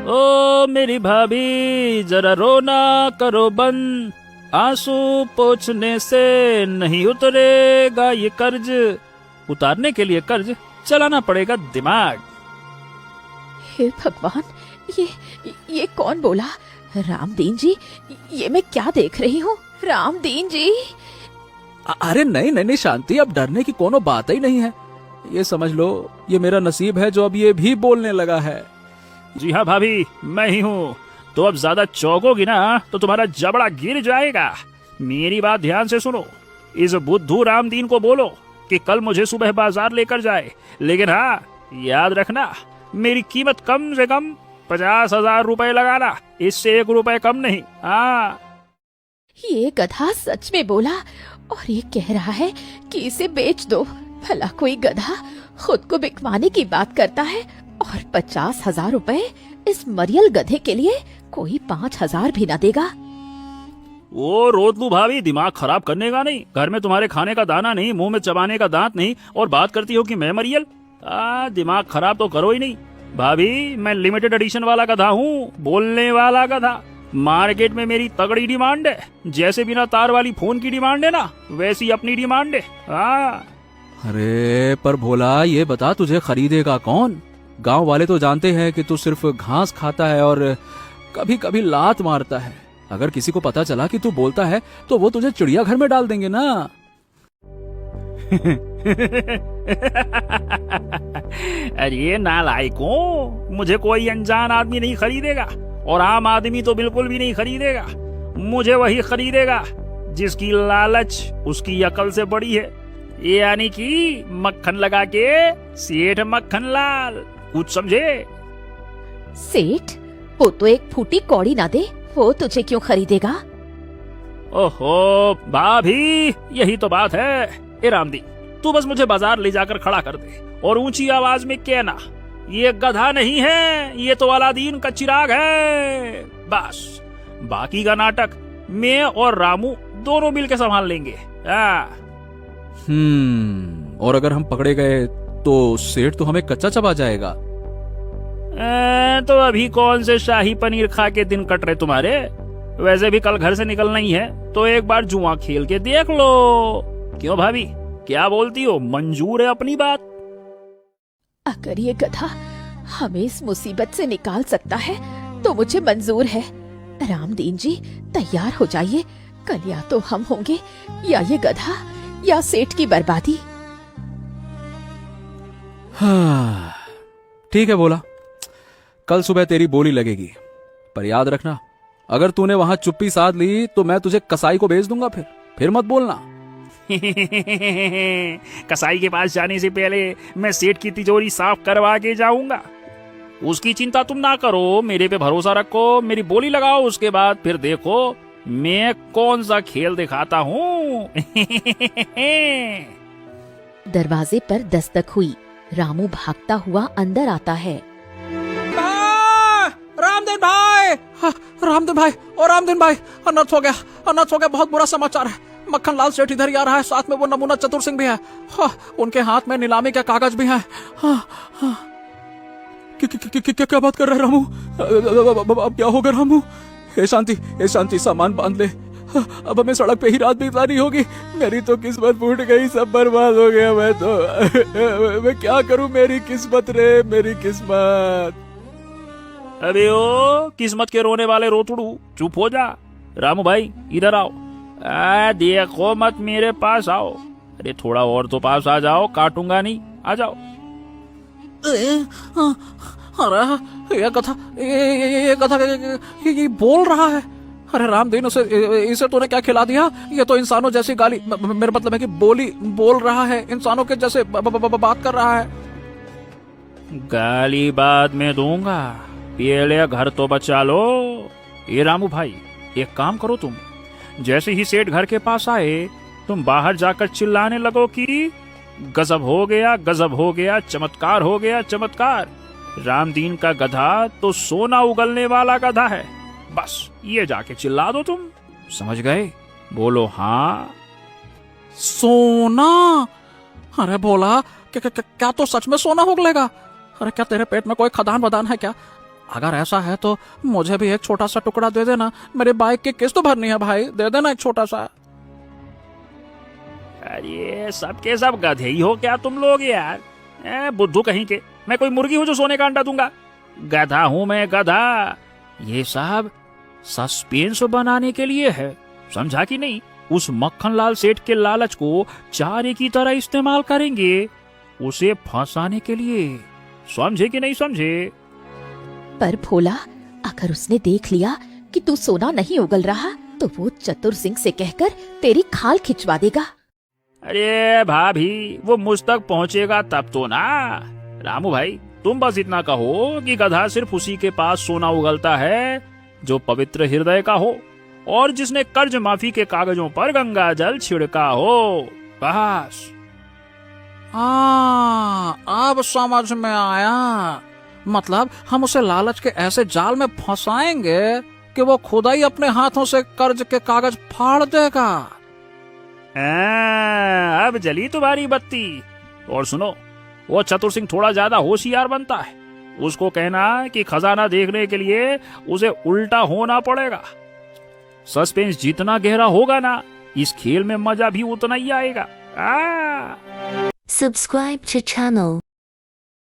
ओ मेरी भाभी जरा रोना करो बंद, आंसू पोंछने से नहीं उतरेगा ये कर्ज, उतारने के लिए कर्ज चलाना पड़ेगा दिमाग। हे भगवान, ये कौन बोला? रामदीन जी, ये मैं क्या देख रही हूँ? रामदीन जी। अरे नहीं नहीं नहीं शांति, अब डरने की कोनो बात ही नहीं है। ये समझ लो ये मेरा नसीब है जो अब ये भी बोलने लगा है। जी हाँ भाभी, मैं ही हूँ। तो अब ज्यादा चौंकोगी ना तो तुम्हारा जबड़ा गिर जाएगा। मेरी बात ध्यान से सुनो। इस बुद्धू रामदीन को बोलो कि कल मुझे सुबह बाजार लेकर जाए, लेकिन हाँ याद रखना मेरी कीमत कम से कम 50,000 रुपए लगाना, इससे 1 रुपए कम नहीं। हाँ, ये गधा सच में बोला और ये कह रहा है कि इसे बेच दो। भला कोई गधा खुद को बिकवाने की बात करता है और 50,000 रुपए इस मरियल गधे के लिए कोई 5,000 भी न देगा। वो रोतलू भाभी, दिमाग खराब करने का नहीं। घर में तुम्हारे खाने का दाना नहीं, मुंह में चबाने का दांत नहीं, और बात करती हो कि मैं मरियल। दिमाग खराब तो करो ही नहीं भाभी। मैं लिमिटेड एडिशन वाला गधा हूँ, बोलने वाला गधा। मार्केट में मेरी तगड़ी डिमांड है। जैसे बिना तार वाली फोन की डिमांड है ना, वैसी अपनी डिमांड है। अरे पर भोला, ये बता तुझे खरीदेगा कौन? गांव वाले तो जानते हैं कि तू सिर्फ घास खाता है और कभी कभी लात मारता है। अगर किसी को पता चला कि तू बोलता है तो वो तुझे चिड़ियाघर में डाल देंगे ना। अरे नालायकों, मुझे कोई अनजान आदमी नहीं खरीदेगा और आम आदमी तो बिल्कुल भी नहीं खरीदेगा। मुझे वही खरीदेगा जिसकी लालच उसकी अकल से बड़ी है, यानी कि मक्खन लगा के सेठ मक्खन लाल। कुछ समझे? सेठ, वो तो एक फूटी कौड़ी ना दे, वो तुझे क्यों खरीदेगा? ओहो भाभी, यही तो बात है। ए रामदी, तू बस मुझे बाजार ले जाकर खड़ा कर दे और ऊंची आवाज में कहना, ये गधा नहीं है, ये तो अलादीन का चिराग है। बस बाकी का नाटक मैं और रामू दोनों मिलकर संभाल लेंगे। और अगर हम पकड़े गए तो सेठ तो हमें कच्चा चबा जाएगा। तो अभी कौन से शाही पनीर खा के दिन कट रहे तुम्हारे? वैसे भी कल घर से निकलना ही है, तो एक बार जुआ खेल के देख लो। क्यों भाभी, क्या बोलती हो? मंजूर है अपनी बात? अगर ये गधा हमें इस मुसीबत से निकाल सकता है तो मुझे मंजूर है। रामदीन जी, तैयार हो जाइए। कल या तो हम होंगे या ये गधा या सेठ की बर्बादी। हाँ, ठीक है बोला, कल सुबह तेरी बोली लगेगी। पर याद रखना, अगर तूने वहां चुप्पी साध ली तो मैं तुझे कसाई को भेज दूंगा। फिर मत बोलना। कसाई के पास जाने से पहले मैं सेठ की तिजोरी साफ करवा के जाऊंगा। उसकी चिंता तुम ना करो, मेरे पे भरोसा रखो, मेरी बोली लगाओ, उसके बाद फिर देखो मैं कौन सा खेल दिखाता हूँ। दरवाजे पर दस्तक हुई। रामू भागता हुआ अंदर आता है। रामदीन भाई, रामदीन भाई, और रामदीन भाई, अनर्थ हो गया, अनर्थ हो गया। बहुत बुरा समाचार है। मक्खन लाल सेठ इधर ही आ रहा है, साथ में वो नमूना चतुर सिंह भी है। उनके हाथ में नीलामी के कागज भी हैं। क्या बात कर रहे हैं रामू? अब क्या होगा रामू? हे शांति, सामान बांध ले। अब हमें सड़क पे ही रात बितानी होगी। मेरी तो किस्मत फूट गई, सब बर्बाद हो गया। मैं क्या करूं? मेरी किस्मत रे, मेरी किस्मत। अबे ओ किस्मत के रोने वाले रोतड़ू, चुप हो जा। रामू भाई इधर आओ। देखो मत, मेरे पास आओ। अरे थोड़ा और तो पास आ जाओ, काटूंगा नहीं, आ जाओ। अरे ये कथा ये बोल रहा है। अरे रामदीन, इसे तूने क्या खिला दिया? ये तो इंसानों जैसी गाली, मेरा मतलब है कि बोली बोल रहा है, इंसानों के जैसे बात कर रहा है। गाली बाद में दूंगा, पहले घर तो बचा लो। ये रामू भाई, एक काम करो, तुम जैसे ही सेठ घर के पास आए तुम बाहर जाकर चिल्लाने लगो कि गजब हो गया, गजब हो गया, चमत्कार हो गया, चमत्कार। रामदीन का गधा तो सोना उगलने वाला गधा है। बस ये जाके चिल्ला दो तुम, समझ गए? बोलो हाँ। सोना? अरे बोला क्या तो सच में सोना उगलेगा? अरे क्या तेरे पेट में कोई खदान वदान है क्या? अगर ऐसा है तो मुझे भी एक छोटा सा टुकड़ा दे देना, मेरे बाइक की किस्त भरनी है भाई, दे देना एक छोटा सा। अरे सबके सब गधे ही हो क्या तुम लोग यार? बुद्धू कहीं के, मैं कोई मुर्गी हूँ जो सोने का अंडा दूंगा? गधा हूं मैं, गधा। ये सब सस्पेंस बनाने के लिए है, समझा कि नहीं? उस मक्खनलाल सेठ के लालच को चारे की तरह इस्तेमाल करेंगे, उसे फंसाने के लिए, समझे कि नहीं समझे? पर भोला, अगर उसने देख लिया कि तू सोना नहीं उगल रहा तो वो चतुर सिंह से कहकर तेरी खाल खिंचवा देगा। अरे भाभी, वो मुझ तक पहुंचेगा तब तो ना। रामू भाई, तुम बस इतना कहो कि गधा सिर्फ उसी के पास सोना उगलता है जो पवित्र हृदय का हो और जिसने कर्ज माफी के कागजों पर गंगा जल छिड़का हो, बस। अब समझ में आया। मतलब हम उसे लालच के ऐसे जाल में फंसाएंगे कि वो खुद ही अपने हाथों से कर्ज के कागज फाड़ देगा। अब जली तुम्हारी बत्ती। और सुनो, वो चतुर सिंह थोड़ा ज्यादा होशियार बनता है, उसको कहना कि खजाना देखने के लिए उसे उल्टा होना पड़ेगा। सस्पेंस जितना गहरा होगा ना, इस खेल में मजा भी उतना ही आएगा। Subscribe to channel.